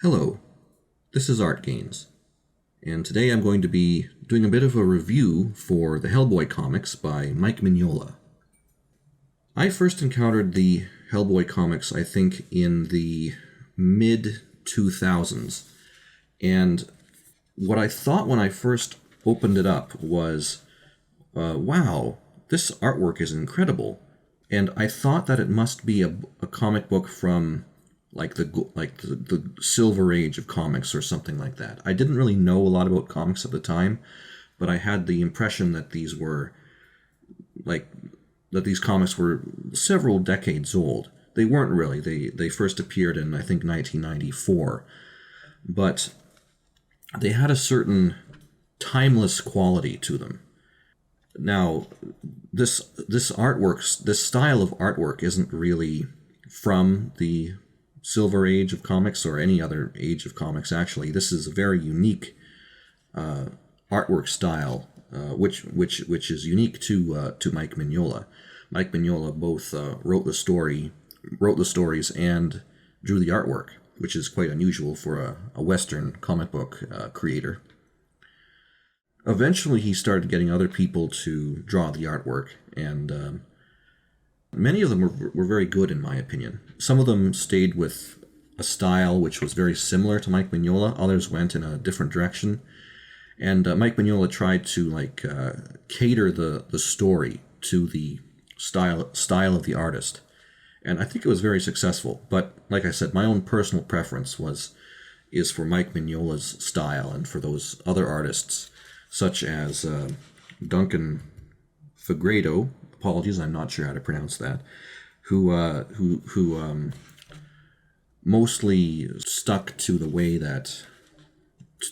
Hello, this is Art Gains, and today I'm going to be doing a bit of a review for the Hellboy comics by Mike Mignola. I first encountered the Hellboy comics, I think, in the mid-2000s, and what I thought when I first opened it up was, wow, this artwork is incredible, and I thought that it must be a comic book from the Silver Age of comics or something like that. I didn't really know a lot about comics at the time, but I had the impression that these comics were several decades old. They weren't really. They first appeared in, I think, 1994, but they had a certain timeless quality to them. Now, this style of artwork isn't really from the Silver Age of comics or any other age of comics. Actually, this is a very unique artwork style, which is unique to Mike Mignola. Mike Mignola both wrote the stories and drew the artwork, which is quite unusual for a Western comic book creator. Eventually, he started getting other people to draw the artwork, and many of them were very good, in my opinion. Some of them stayed with a style which was very similar to Mike Mignola. Others went in a different direction. And Mike Mignola tried to cater the story to the style of the artist. And I think it was very successful. But like I said, my own personal preference is for Mike Mignola's style and for those other artists, such as Duncan Fegredo. Apologies, I'm not sure how to pronounce that. Who mostly stuck to the way that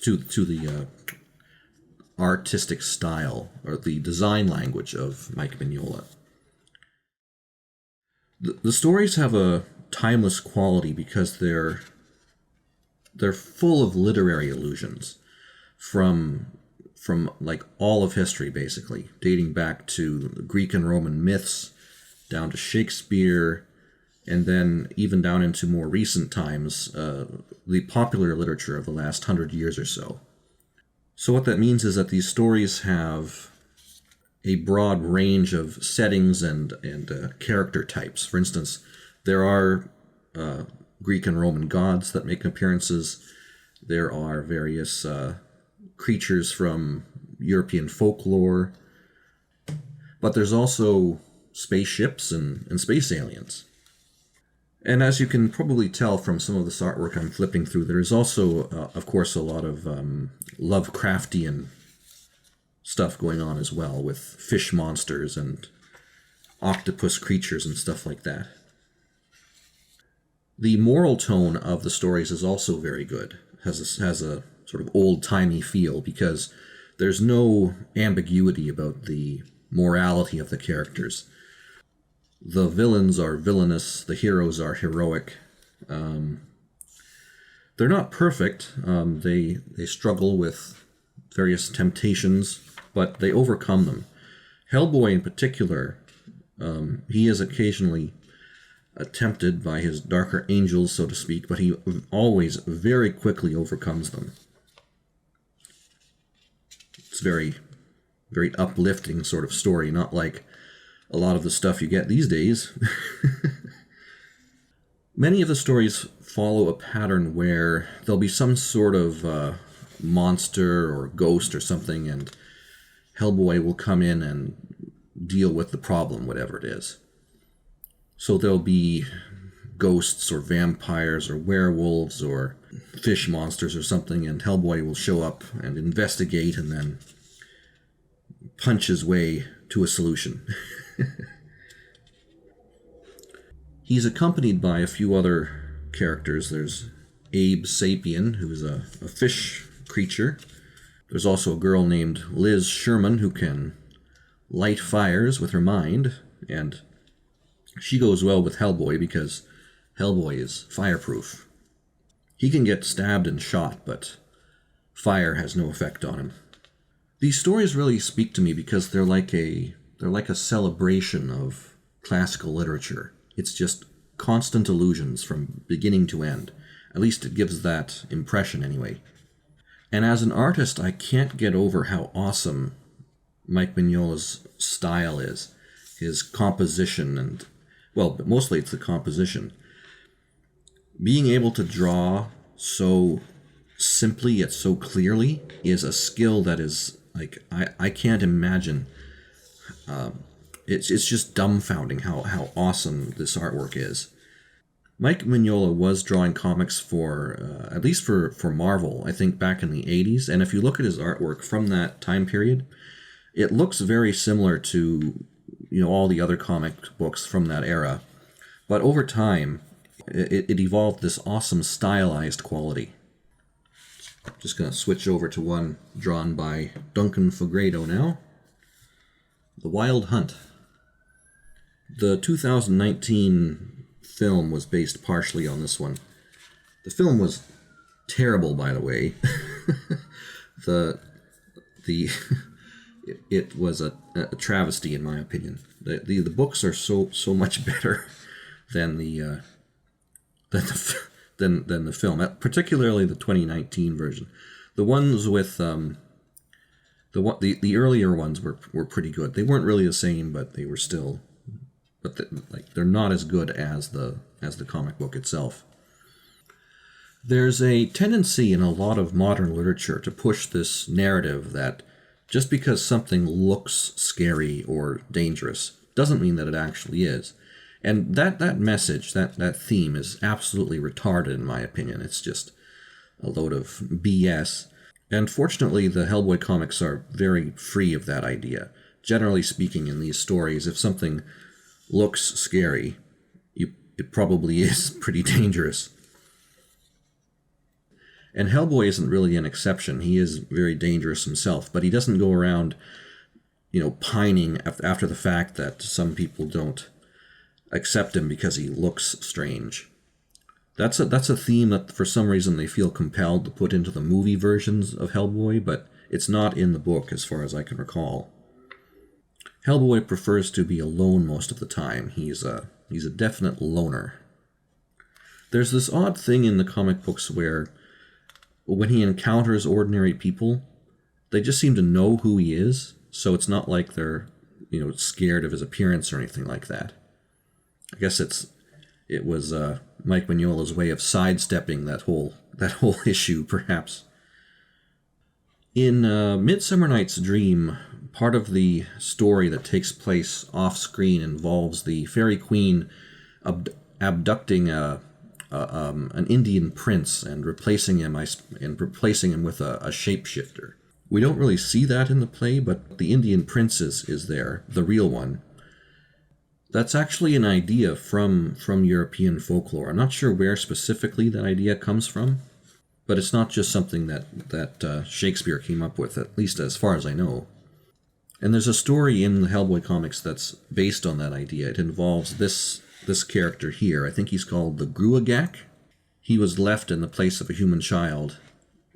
to the artistic style or the design language of Mike Mignola. The stories have a timeless quality because they're full of literary allusions from all of history, basically, dating back to Greek and Roman myths, down to Shakespeare, and then even down into more recent times, the popular literature of the last 100 years or so. So what that means is that these stories have a broad range of settings and character types. For instance, there are Greek and Roman gods that make appearances. There are various creatures from European folklore, but there's also spaceships and space aliens. And as you can probably tell from some of this artwork I'm flipping through, there's also, of course, a lot of Lovecraftian stuff going on as well, with fish monsters and octopus creatures and stuff like that. The moral tone of the stories is also very good. Has a sort of old-timey feel because there's no ambiguity about the morality of the characters. The villains are villainous, the heroes are heroic. They're not perfect. They struggle with various temptations, but they overcome them. Hellboy in particular, he is occasionally tempted by his darker angels, so to speak, but he always very quickly overcomes them. It's very, very uplifting sort of story, not like a lot of the stuff you get these days. Many of the stories follow a pattern where there'll be some sort of monster or ghost or something, and Hellboy will come in and deal with the problem, whatever it is. So there'll be ghosts or vampires or werewolves or fish monsters or something, and Hellboy will show up and investigate and then punch his way to a solution. He's accompanied by a few other characters. There's Abe Sapien, who's a fish creature. There's also a girl named Liz Sherman who can light fires with her mind, and she goes well with Hellboy because Hellboy is fireproof. He can get stabbed and shot, but fire has no effect on him. These stories really speak to me because they're like a celebration of classical literature. It's just constant allusions from beginning to end. At least it gives that impression anyway. And as an artist, I can't get over how awesome Mike Mignola's style is. His composition and, well, but mostly it's the composition. Being able to draw so simply yet so clearly is a skill that is, like, I can't imagine. It's just dumbfounding how awesome this artwork is. Mike Mignola was drawing comics for, at least for Marvel, I think back in the 80s. And if you look at his artwork from that time period, it looks very similar to, all the other comic books from that era. But over time, it evolved this awesome stylized quality. Just going to switch over to one drawn by Duncan Fegredo now. The Wild Hunt. The 2019 film was based partially on this one. The film was terrible, by the way. It was a travesty, in my opinion. The books are so much better than the film, particularly the 2019 version. The ones with the earlier ones were pretty good. They weren't really the same, but they were still. But they're not as good as the comic book itself. There's a tendency in a lot of modern literature to push this narrative that just because something looks scary or dangerous doesn't mean that it actually is. And that message, that theme is absolutely retarded in my opinion. It's just a load of BS. And fortunately, the Hellboy comics are very free of that idea. Generally speaking, in these stories, if something looks scary, it probably is pretty dangerous. And Hellboy isn't really an exception. He is very dangerous himself, but he doesn't go around, pining after the fact that some people don't accept him because he looks strange. That's a theme that for some reason they feel compelled to put into the movie versions of Hellboy, but it's not in the book as far as I can recall. Hellboy prefers to be alone most of the time. He's a definite loner. There's this odd thing in the comic books where when he encounters ordinary people, they just seem to know who he is, so it's not like they're, scared of his appearance or anything like that. I guess it was Mike Mignola's way of sidestepping that whole issue, perhaps. In Midsummer Night's Dream, part of the story that takes place off-screen involves the fairy queen abducting an Indian prince and replacing him with a shapeshifter. We don't really see that in the play, but the Indian prince is there, the real one. That's actually an idea from European folklore. I'm not sure where specifically that idea comes from, but it's not just something that Shakespeare came up with, at least as far as I know. And there's a story in the Hellboy comics that's based on that idea. It involves this character here. I think he's called the Gruagach. He was left in the place of a human child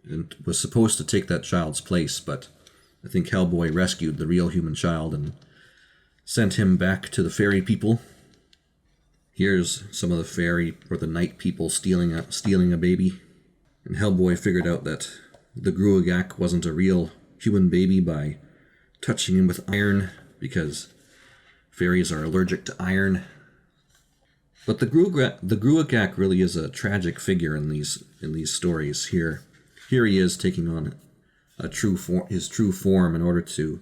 and was supposed to take that child's place, but I think Hellboy rescued the real human child and sent him back to the fairy people. Here's some of the fairy or the night people stealing a baby. And Hellboy figured out that the Gruagach wasn't a real human baby by touching him with iron, because fairies are allergic to iron. But the Gruagach really is a tragic figure in these stories. Here he is taking on his true form in order to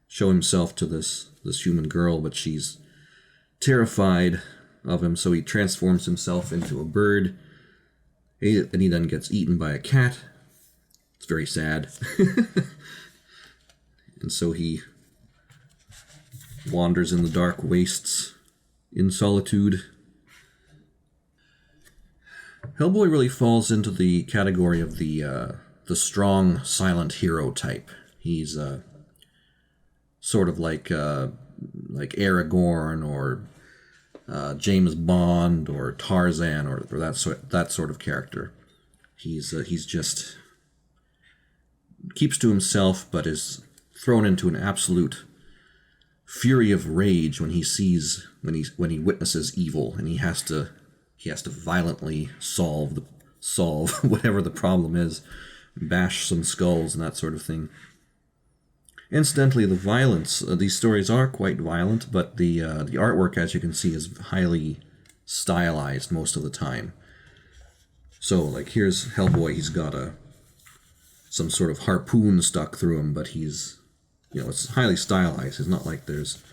show himself to this human girl, but she's terrified of him, so he transforms himself into a bird, and he then gets eaten by a cat. It's very sad. And so he wanders in the dark wastes in solitude. Hellboy really falls into the category of the strong, silent hero type. He's sort of like Aragorn or James Bond or Tarzan or that sort of character. He's just keeps to himself, but is thrown into an absolute fury of rage when he witnesses evil, and he has to violently solve solve whatever the problem is, bash some skulls and that sort of thing. Incidentally, the violence, these stories are quite violent, but the artwork, as you can see, is highly stylized most of the time. So, like, here's Hellboy, he's got some sort of harpoon stuck through him, but he's, it's highly stylized. It's not like there's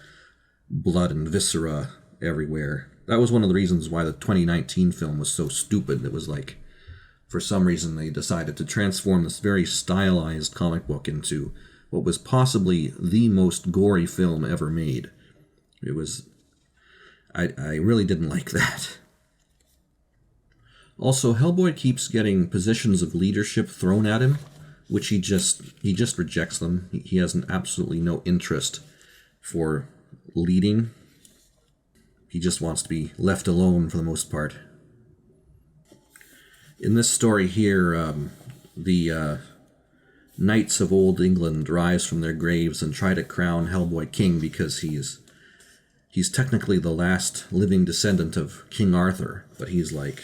blood and viscera everywhere. That was one of the reasons why the 2019 film was so stupid. It was like, for some reason, they decided to transform this very stylized comic book into what was possibly the most gory film ever made. It was... I really didn't like that. Also, Hellboy keeps getting positions of leadership thrown at him, which he just rejects them. He has absolutely no interest for leading. He just wants to be left alone for the most part. In this story here, the knights of old England rise from their graves and try to crown Hellboy king because he's technically the last living descendant of King Arthur, but he's like,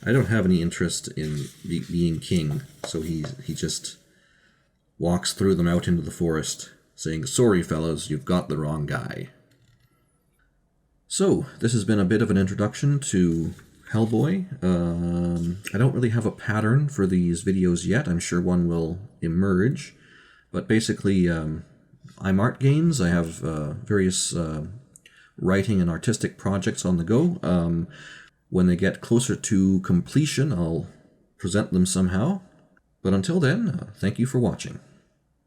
I don't have any interest in being king, so he just walks through them out into the forest, saying, sorry fellows, you've got the wrong guy. So, this has been a bit of an introduction to Hellboy. I don't really have a pattern for these videos yet. I'm sure one will emerge. But basically, I'm Art Games. I have various writing and artistic projects on the go. When they get closer to completion, I'll present them somehow. But until then, thank you for watching.